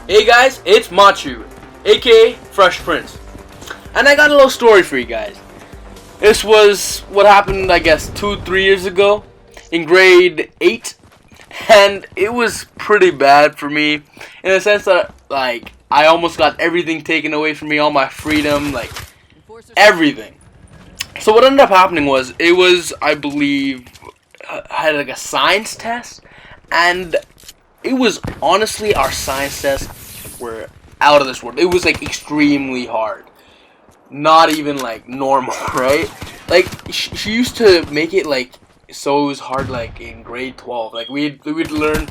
Hey guys, it's Machu, aka Fresh Prince, and I got a little story for you guys. This was what happened, I guess, 2-3 years ago in grade 8, and it was pretty bad for me in the sense that, like, I almost got everything taken away from me, all my freedom, like, everything. So what ended up happening was, I believe, I had like a science test, and it was honestly, our science tests were out of this world. It was like extremely hard, not even like normal, right? Like she used to make it like so it was hard, like in grade 12. Like we'd learn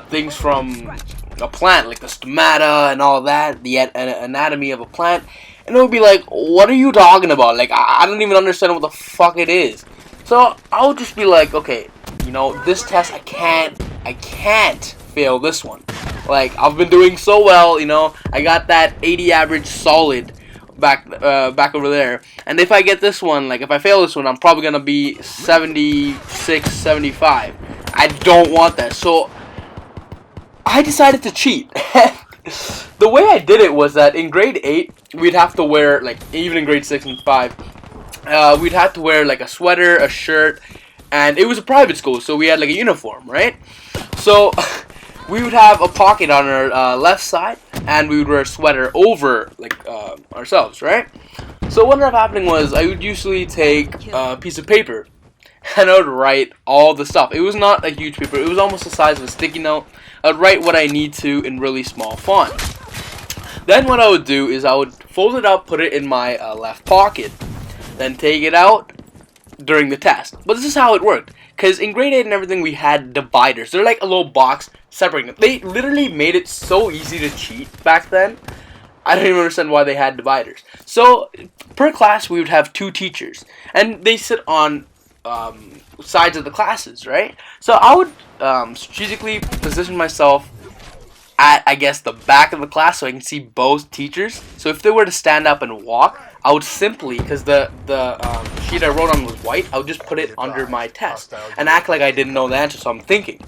things from a plant, like the stomata and all that, the anatomy of a plant, and it would be like, what are you talking about? Like I don't even understand what the fuck it is. So I would just be like, okay, you know, this test I can't fail this one. Like I've been doing so well, you know, I got that 80 average solid back over there, and if I get this one, like if I fail this one, I'm probably gonna be 76, 75. I don't want that, so I decided to cheat. The way I did it was that in grade 8 we'd have to wear, like even in grade 6 and 5, we'd have to wear like a sweater, a shirt, and it was a private school, so we had like a uniform, right? So we would have a pocket on our left side, and we would wear a sweater over like ourselves, right? So what ended up happening was I would usually take a piece of paper and I would write all the stuff. It was not a huge paper, it was almost the size of a sticky note. I would write what I need to in really small font. Then what I would do is I would fold it up, put it in my left pocket, then take it out during the test. But this is how it worked, because in grade 8 and everything we had dividers. They're like a little box separating them. They literally made it so easy to cheat back then. I don't even understand why they had dividers. So per class we would have 2 teachers, and they sit on sides of the classes, right? So I would strategically position myself at, I guess, the back of the class so I can see both teachers. So if they were to stand up and walk, I would simply, because the sheet I wrote on was white, I would just put it under my test and act like I didn't know the answer, so I'm thinking.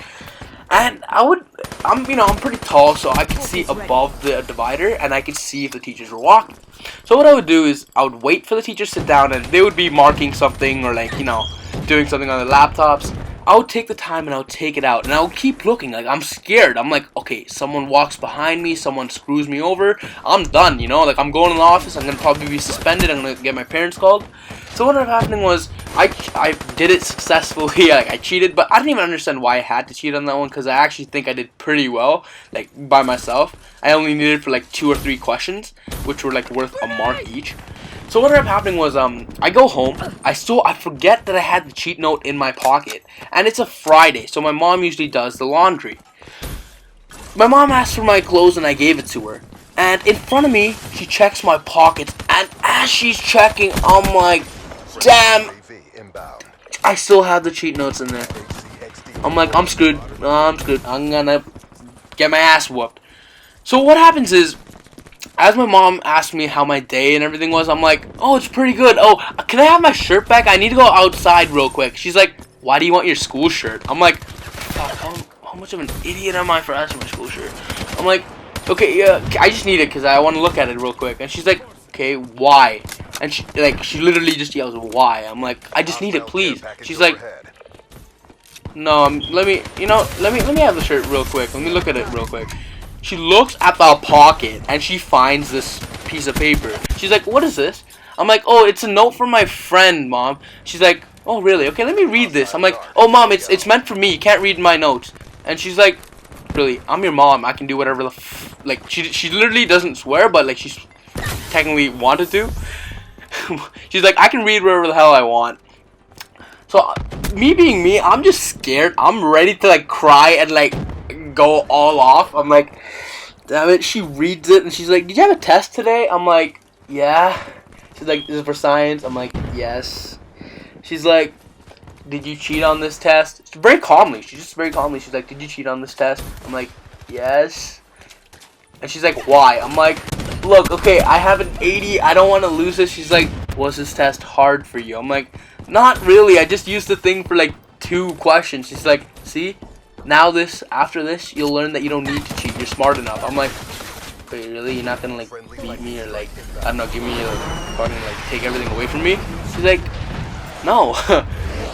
And I'm pretty tall, so I could see above the divider, and I could see if the teachers were walking. So what I would do is I would wait for the teachers to sit down, and they would be marking something or like, you know, doing something on their laptops. I would take the time and I would take it out, and I would keep looking. Like I'm scared. I'm like, okay, someone walks behind me, someone screws me over, I'm done. You know, like I'm going to the office. I'm gonna probably be suspended. I'm gonna get my parents called. So what ended up happening was I did it successfully. Like I cheated, but I didn't even understand why I had to cheat on that one, because I actually think I did pretty well, like by myself. I only needed for like 2 or 3 questions, which were like worth a mark each. So what ended up happening was I go home. I forget that I had the cheat note in my pocket, and it's a Friday, so my mom usually does the laundry. My mom asked for my clothes, and I gave it to her. And in front of me, she checks my pockets, and as she's checking, I'm like, damn, I still have the cheat notes in there. I'm like, I'm screwed. I'm screwed. I'm gonna get my ass whooped. So what happens is, as my mom asked me how my day and everything was, I'm like, oh, it's pretty good. Oh, can I have my shirt back? I need to go outside real quick. She's like, why do you want your school shirt? I'm like, fuck, how much of an idiot am I for asking my school shirt? I'm like, okay, yeah, I just need it because I want to look at it real quick. And she's like, okay, why? And she literally just yells, why? I'm like, I just need it, please. She's like, no, let me have the shirt real quick. Let me look at it real quick. She looks at the pocket and she finds this piece of paper. She's like, what is this? I'm like, oh, it's a note from my friend, Mom. She's like, oh, really? Okay, let me read this. I'm like, oh, Mom, it's meant for me. You can't read my notes. And she's like, really? I'm your mom. I can do whatever like, she literally doesn't swear, but like she's technically wanted to. She's like, I can read whatever the hell I want. So me being me, I'm just scared. I'm ready to like cry and like go all off. I'm like, damn it. She reads it and she's like, did you have a test today? I'm like, yeah. She's like, is it for science? I'm like, yes. She's like, did you cheat on this test? Very calmly. She's like, did you cheat on this test? I'm like, yes. And she's like, why? I'm like, look, okay, I have an 80. I don't want to lose this. She's like, was this test hard for you? I'm like, not really. I just used the thing for like 2 questions. She's like, see? Now after this, you'll learn that you don't need to cheat. You're smart enough. I'm like, wait, really? You're not gonna like beat me or like, I don't know, give me a fucking like take everything away from me? She's like, no.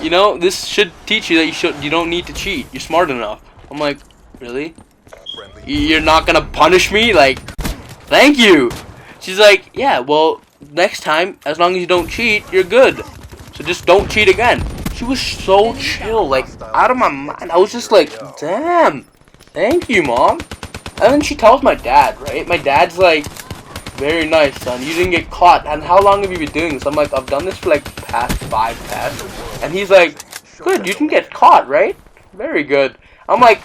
You know, this should teach you that you don't need to cheat. You're smart enough. I'm like, really? You're not gonna punish me? Like, thank you. She's like, yeah, well, next time, as long as you don't cheat, you're good. So just don't cheat again. She was so chill, like, out of my mind. I was just like, damn, thank you, Mom. And then she tells my dad, right? My dad's like, very nice, son. You didn't get caught. And how long have you been doing this? I'm like, I've done this for like past 5 tests. And he's like, good, you didn't get caught, right? Very good. I'm like,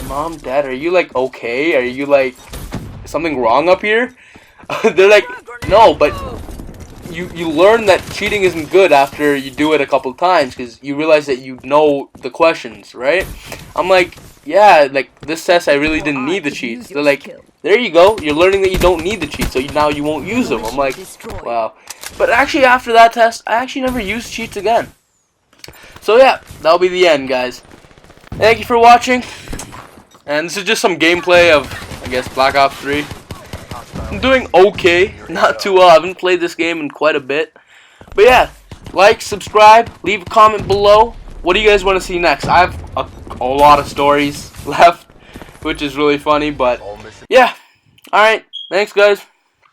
Mom, Dad, are you like okay? Are you like something wrong up here? They're like, no, but you learn that cheating isn't good after you do it a couple times because you realize that you know the questions, right? I'm like, yeah, like this test I really didn't need the cheats. They're like, there you go, you're learning that you don't need the cheats, so now you won't use them. I'm like, wow. But actually after that test, I actually never used cheats again. So yeah, that'll be the end, guys. Thank you for watching. And this is just some gameplay of, I guess, Black Ops 3. I'm doing okay, not too well. I haven't played this game in quite a bit. But yeah, like, subscribe, leave a comment below. What do you guys want to see next? I have a lot of stories left, which is really funny, but yeah. Alright, thanks guys.